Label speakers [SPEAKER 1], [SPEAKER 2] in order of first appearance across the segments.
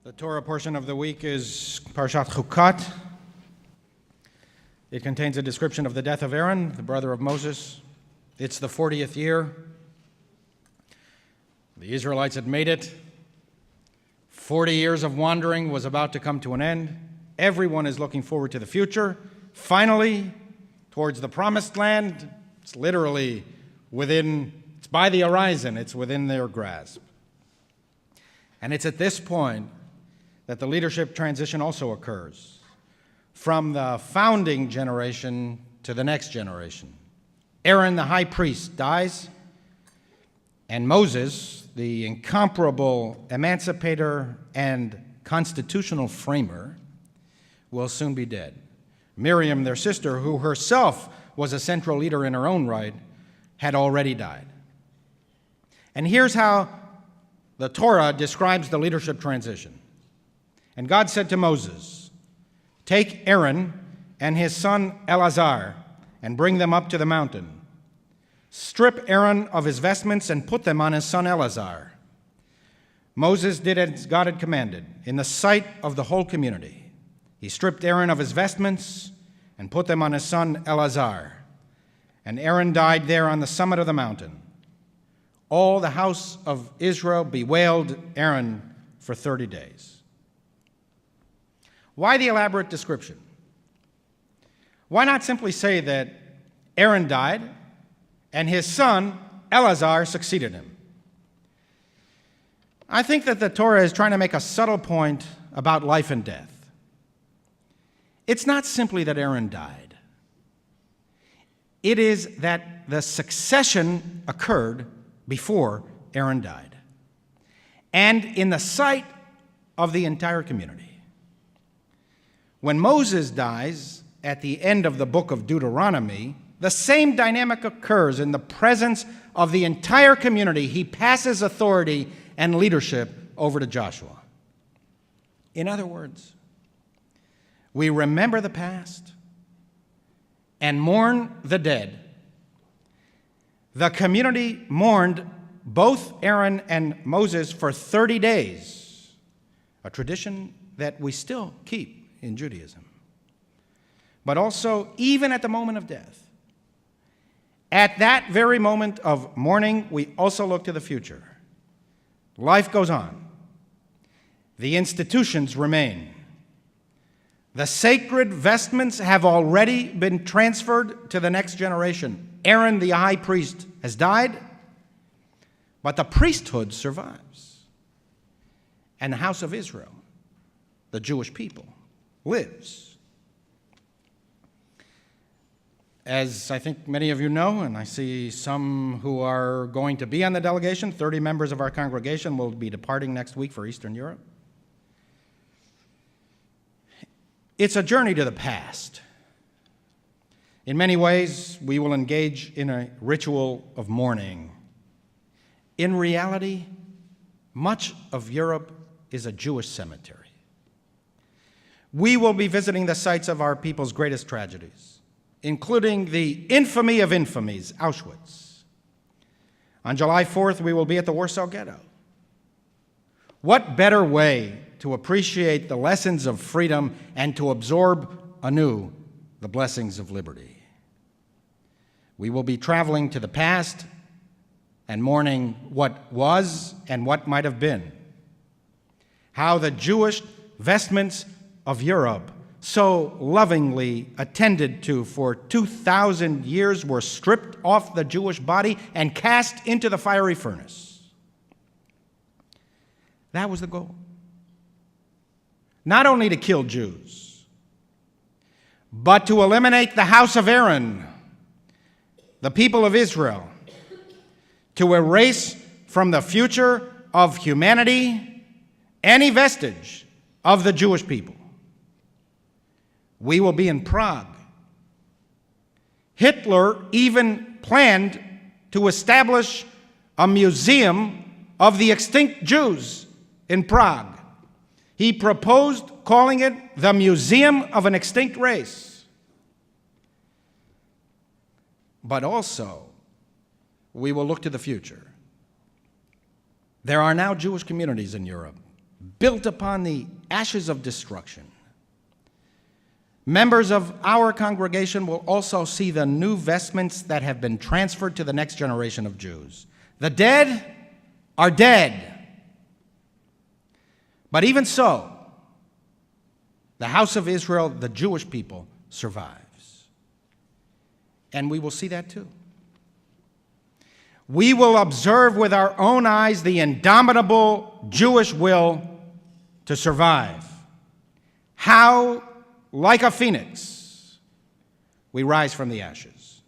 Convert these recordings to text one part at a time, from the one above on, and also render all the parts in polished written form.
[SPEAKER 1] The Torah portion of the week is Parshat Chukat. It contains a description of the death of Aaron, the brother of Moses. It's the 40th year. The Israelites had made it. 40 years of wandering was about to come to an end. Everyone is looking forward to the future. Finally, towards the promised land. It's literally it's by the horizon. It's within their grasp. And it's at this point that the leadership transition also occurs from the founding generation to the next generation. Aaron, the high priest, dies, and Moses, the incomparable emancipator and constitutional framer, will soon be dead. Miriam, their sister, who herself was a central leader in her own right, had already died. And here's how the Torah describes the leadership transition. And God said to Moses, "Take Aaron and his son Eleazar and bring them up to the mountain. Strip Aaron of his vestments and put them on his son Eleazar." Moses did as God had commanded in the sight of the whole community. He stripped Aaron of his vestments and put them on his son Eleazar. And Aaron died there on the summit of the mountain. All the house of Israel bewailed Aaron for 30 days. Why the elaborate description? Why not simply say that Aaron died and his son Eleazar succeeded him? I think that the Torah is trying to make a subtle point about life and death. It's not simply that Aaron died. It is that the succession occurred before Aaron died, and in the sight of the entire community. When Moses dies at the end of the book of Deuteronomy, the same dynamic occurs in the presence of the entire community. He passes authority and leadership over to Joshua. In other words, we remember the past and mourn the dead. The community mourned both Aaron and Moses for 30 days, a tradition that we still keep in Judaism. But also, even at the moment of death, at that very moment of mourning, we also look to the future. Life goes on. The institutions remain. The sacred vestments have already been transferred to the next generation. Aaron, the high priest, has died, but the priesthood survives. And the house of Israel, the Jewish people, lives. As I think many of you know, and I see some who are going to be on the delegation, 30 members of our congregation will be departing next week for Eastern Europe. It's a journey to the past. In many ways, we will engage in a ritual of mourning. In reality, much of Europe is a Jewish cemetery. We will be visiting the sites of our people's greatest tragedies, including the infamy of infamies, Auschwitz. On July 4th, we will be at the Warsaw Ghetto. What better way to appreciate the lessons of freedom and to absorb anew the blessings of liberty? We will be traveling to the past and mourning what was and what might have been. How the Jewish vestments of Europe, so lovingly attended to for 2,000 years, were stripped off the Jewish body and cast into the fiery furnace. That was the goal. Not only to kill Jews, but to eliminate the house of Aaron, the people of Israel, to erase from the future of humanity any vestige of the Jewish people. We will be in Prague. Hitler even planned to establish a museum of the extinct Jews in Prague. He proposed calling it the Museum of an Extinct Race. But also, we will look to the future. There are now Jewish communities in Europe built upon the ashes of destruction. Members of our congregation will also see the new vestments that have been transferred to the next generation of Jews. The dead are dead. But even so, the house of Israel, the Jewish people, survives. And we will see that too. We will observe with our own eyes the indomitable Jewish will to survive. How, like a phoenix, we rise from the ashes.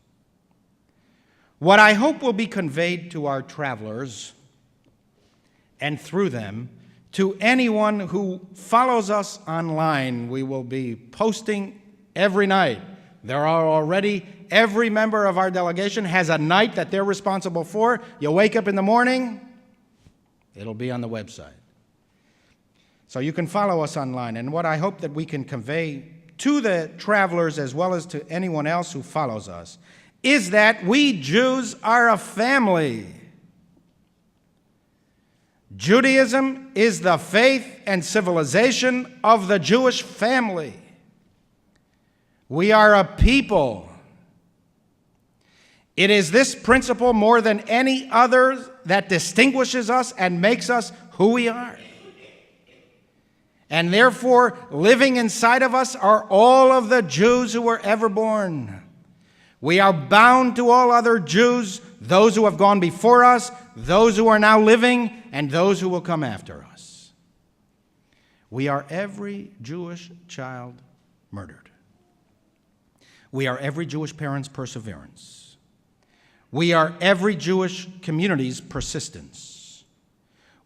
[SPEAKER 1] What I hope will be conveyed to our travelers, and through them, to anyone who follows us online, we will be posting every night. There are already, every member of our delegation has a night that they're responsible for. You wake up in the morning, it'll be on the website. So you can follow us online. And what I hope that we can convey to the travelers as well as to anyone else who follows us is that we Jews are a family. Judaism is the faith and civilization of the Jewish family. We are a people. It is this principle more than any other that distinguishes us and makes us who we are. And therefore, living inside of us are all of the Jews who were ever born. We are bound to all other Jews, those who have gone before us, those who are now living, and those who will come after us. We are every Jewish child murdered. We are every Jewish parent's perseverance. We are every Jewish community's persistence.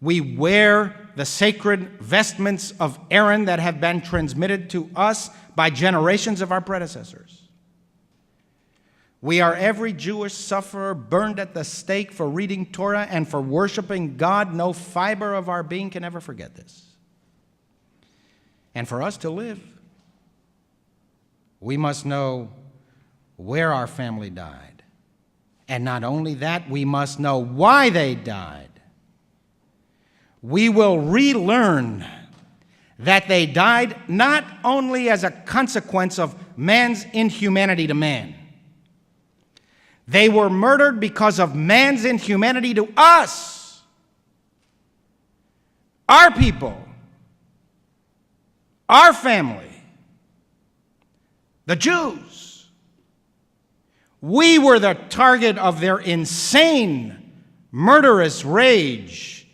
[SPEAKER 1] We wear the sacred vestments of Aaron that have been transmitted to us by generations of our predecessors. We are every Jewish sufferer burned at the stake for reading Torah and for worshiping God. No fiber of our being can ever forget this. And for us to live, we must know where our family died. And not only that, we must know why they died. We will relearn that they died not only as a consequence of man's inhumanity to man. They were murdered because of man's inhumanity to us, our people, our family, the Jews. We were the target of their insane, murderous rage.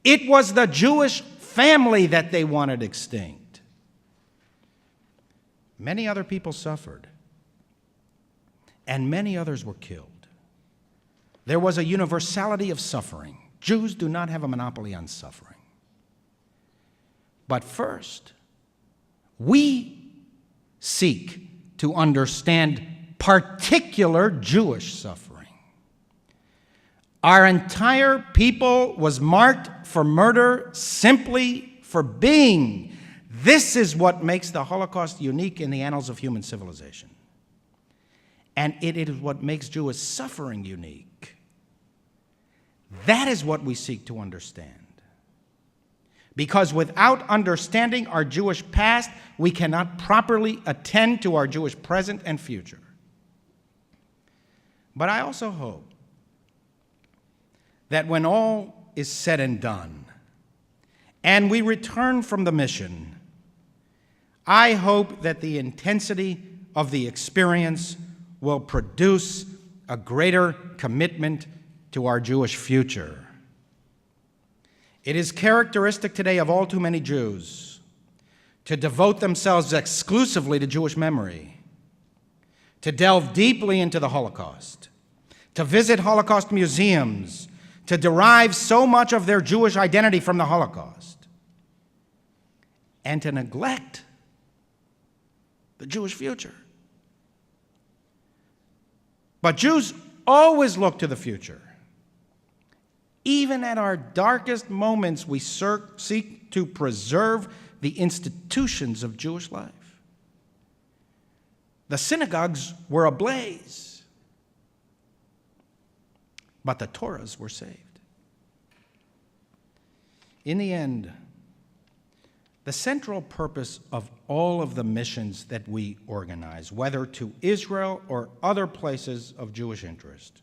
[SPEAKER 1] It was the Jewish family that they wanted extinct. Many other people suffered, and many others were killed. There was a universality of suffering. Jews do not have a monopoly on suffering. But first, we seek to understand particular Jewish suffering. Our entire people was marked for murder simply for being. This is what makes the Holocaust unique in the annals of human civilization. And it is what makes Jewish suffering unique. That is what we seek to understand. Because without understanding our Jewish past, we cannot properly attend to our Jewish present and future. But I also hope that when all is said and done, and we return from the mission, I hope that the intensity of the experience will produce a greater commitment to our Jewish future. It is characteristic today of all too many Jews to devote themselves exclusively to Jewish memory, to delve deeply into the Holocaust, to visit Holocaust museums, to derive so much of their Jewish identity from the Holocaust, and to neglect the Jewish future. But Jews always look to the future. Even at our darkest moments, we seek to preserve the institutions of Jewish life. The synagogues were ablaze, but the Torahs were saved. In the end, The central purpose of all of the missions that we organize, whether to Israel or other places of Jewish interest,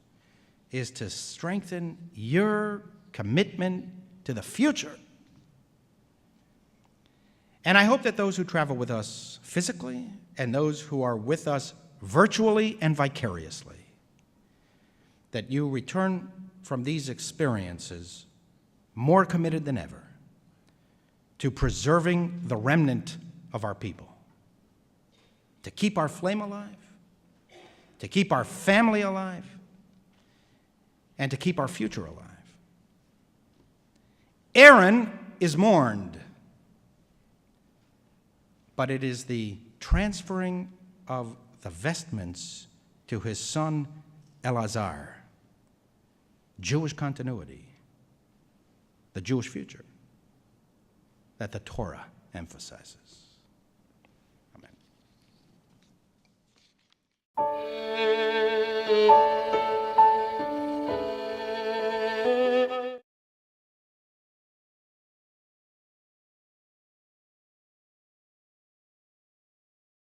[SPEAKER 1] is to strengthen your commitment to the future. And I hope that those who travel with us physically and those who are with us virtually and vicariously, that you return from these experiences more committed than ever to preserving the remnant of our people, to keep our flame alive, to keep our family alive, and to keep our future alive. Aaron is mourned, but it is the transferring of the vestments to his son Eleazar, Jewish continuity, the Jewish future, that the Torah emphasizes.